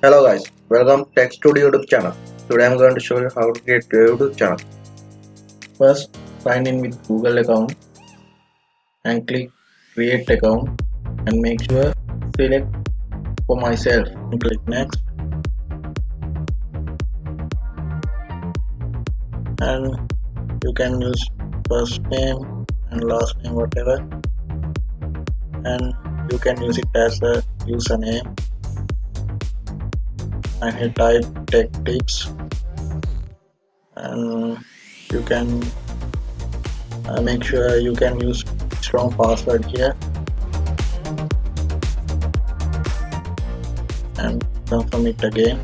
Hello guys, welcome to Tech Studio YouTube channel. Today I'm going to show you how to create your YouTube channel. First, sign in with Google account and click create account and make sure select for myself and click next, and you can use first name and last name whatever, and you can use it as a username, and here type tech tips, and you can make sure you can use strong password here and confirm it again.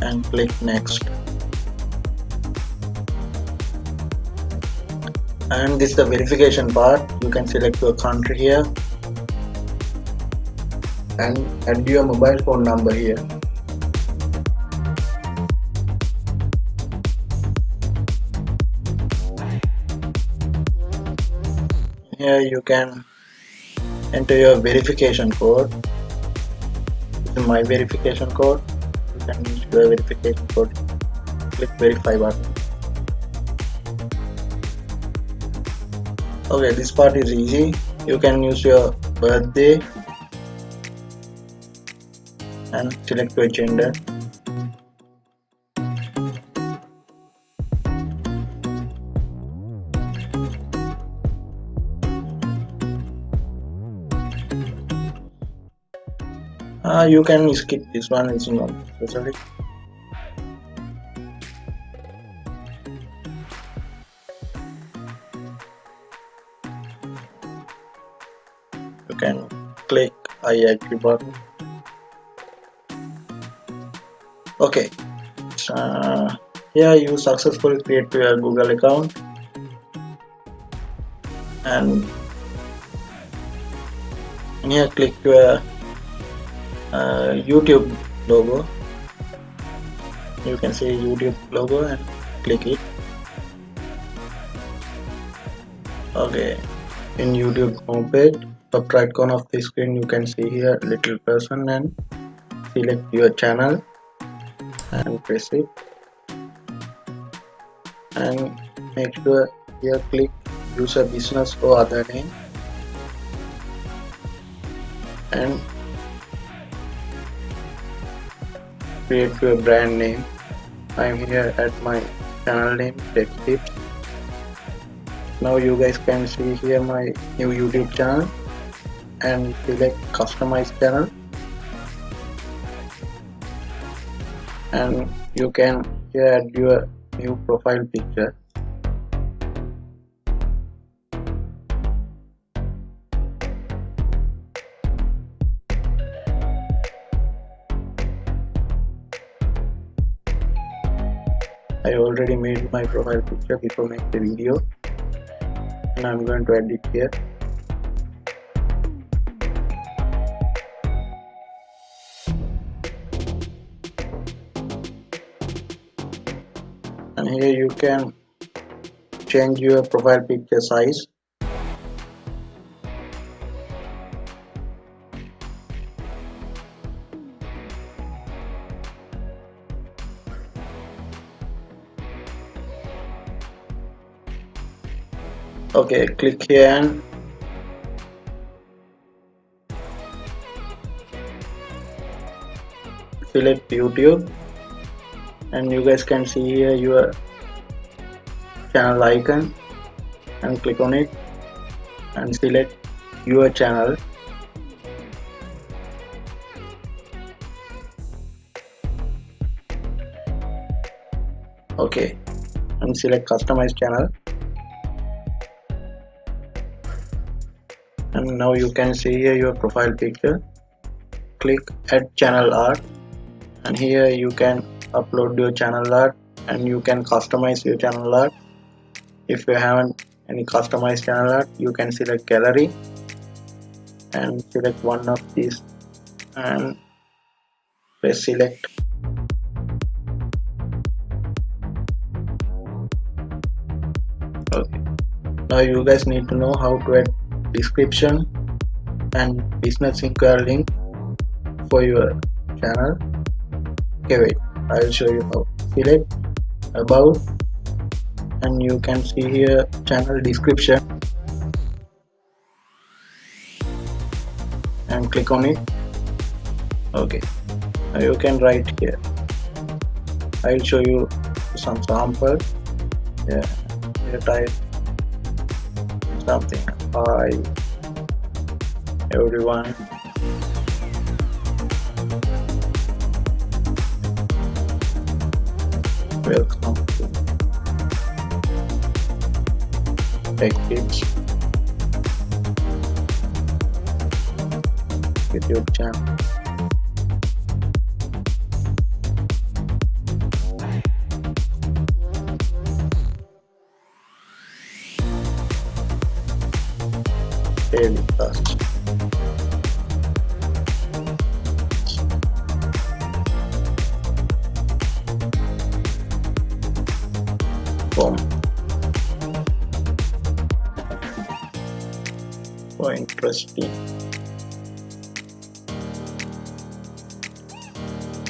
And click next. And this is the verification part. You can select your country here and add your mobile phone number here. Here you can enter your verification code. This is my verification code. You can use your verification code. Click verify button. Okay, this part is easy. You can use your birthday and select your gender. You can skip this one, it's not necessary. You can click I agree button. Okay, here you successfully create your Google account, and here click your YouTube logo. You can see YouTube logo and click it. Okay, in YouTube homepage, top right corner of the screen, you can see here little person and select your channel and press it, and make sure here click use a business or other name, and create your brand name. I'm here at my channel name Tech Tips. Now you guys can see here my new YouTube channel and select customize channel, and you can here add your new profile picture. I already made my profile picture before making the video, and I'm going to add it here. And here you can change your profile picture size. Okay, click here and select YouTube, and you guys can see here your channel icon, and click on it and select your channel. Okay, and select customize channel, and now you can see here your profile picture. Click add channel art, and here you can upload your channel art, and you can customize your channel art. If you haven't any customized channel art, you can select gallery and select one of these and press select. Okay, now you guys need to know how to add description and business inquiry link for your channel. Okay, wait, I will show you how. Select about and you can see here channel description and click on it. Okay, now you can write here. I will show you some sample. Yeah, here type something. Hi everyone, welcome to Tech Tips YouTube channel. Daily tasks. Form for interesting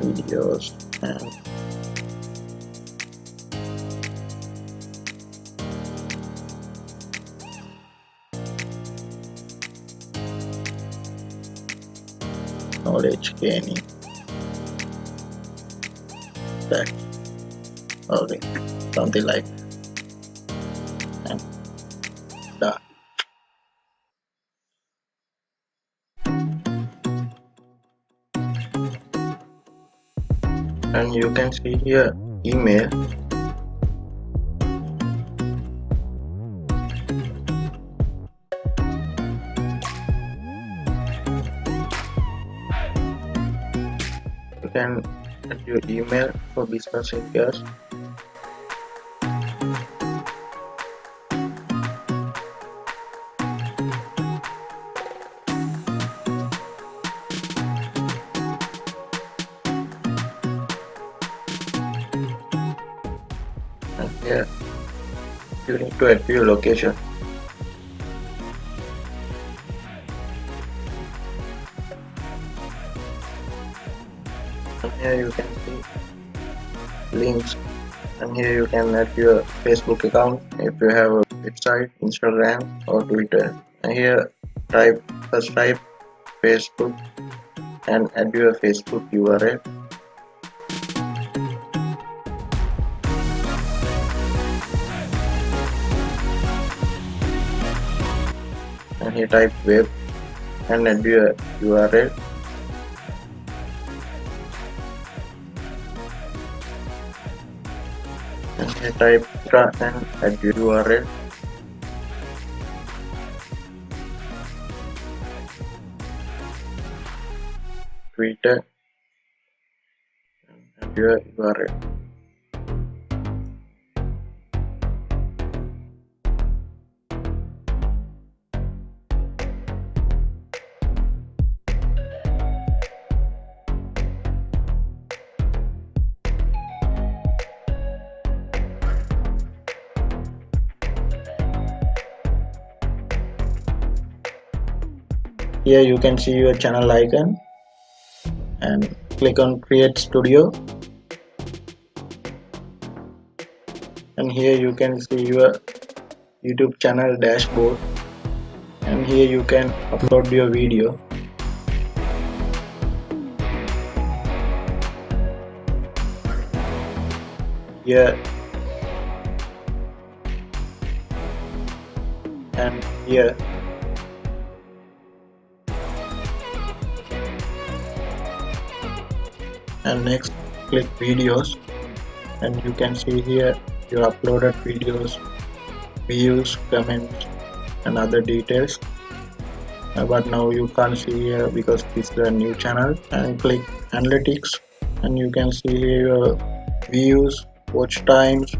videos and knowledge gaining. That okay, something like and done. And you can see here email. You can add your email for business inquiries. And here you need to add your location. And here you can see links, and here you can add your Facebook account if you have a website, Instagram or Twitter. And here first type Facebook and add your Facebook URL. And here type web and add your URL. And here type and add your URL. Twitter and add your URL. Here you can see your channel icon and click on create studio, and here you can see your YouTube channel dashboard, and here you can upload your video. Here and here and next click videos, and you can see here your uploaded videos, views, comments and other details. But now you can't see here because this is a new channel. And click analytics, and you can see here your views, watch times,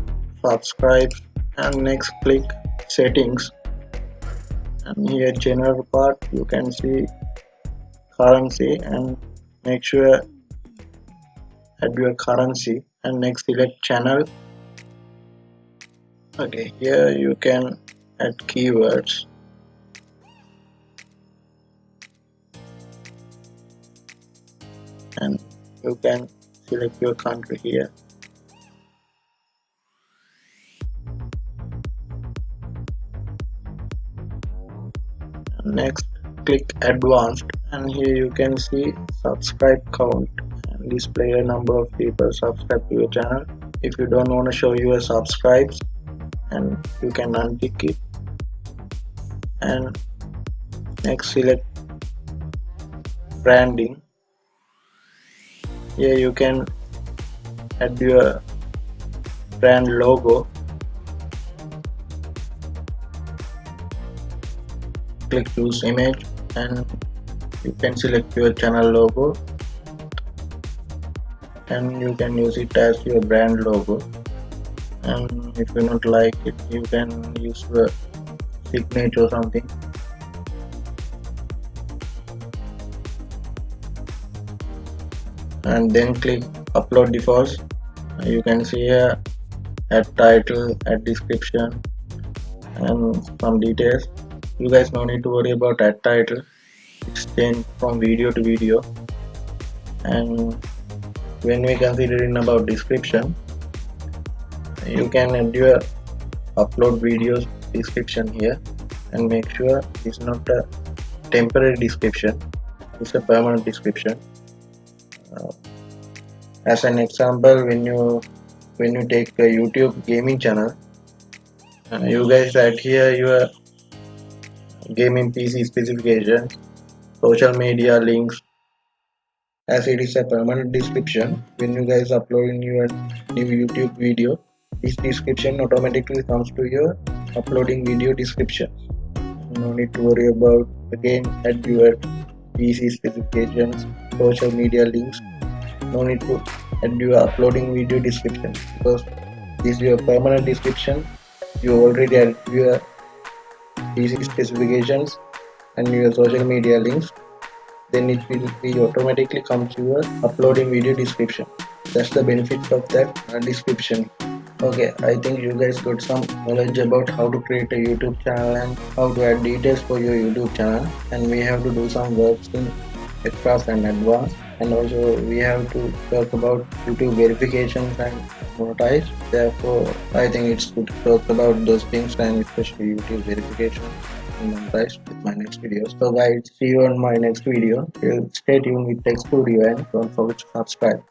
subscribes, and next click settings, and here general part you can see currency, and make sure add your currency, and next select channel. Okay, here you can add keywords, and you can select your country here. Next, click advanced, and here you can see subscribe count and display a number of people subscribe to your channel. If you don't want to show your subscribes, and you can untick it, and next select branding. Here you can add your brand logo. Click choose image, and you can select your channel logo, and you can use it as your brand logo. And if you don't like it, you can use the signature or something. And then click upload defaults. You can see here add title, add description, and some details. You guys no need to worry about add title. It's changed from video to video. And when we considering about description, you can add your upload videos description here, and make sure it's not a temporary description, it's a permanent description. As an example, when you take a YouTube gaming channel, you guys add here your gaming PC specification, social media links. As it is a permanent description, when you guys uploading your new YouTube video, this description automatically comes to your uploading video description. No need to worry about again add your PC specifications, social media links. No need to add your uploading video description, because this is your permanent description. You already add your PC specifications and your social media links, then it will be automatically come to your uploading video description. That's the benefit of that description. Okay, I think you guys got some knowledge about how to create a YouTube channel and how to add details for your YouTube channel, and we have to do some works in extras and advanced, and also we have to talk about YouTube verifications and monetize. Therefore, I think it's good to talk about those things, and especially YouTube verification and monetize with my next video. So guys, see you on my next video. Stay tuned with Tech Studio and don't forget to subscribe.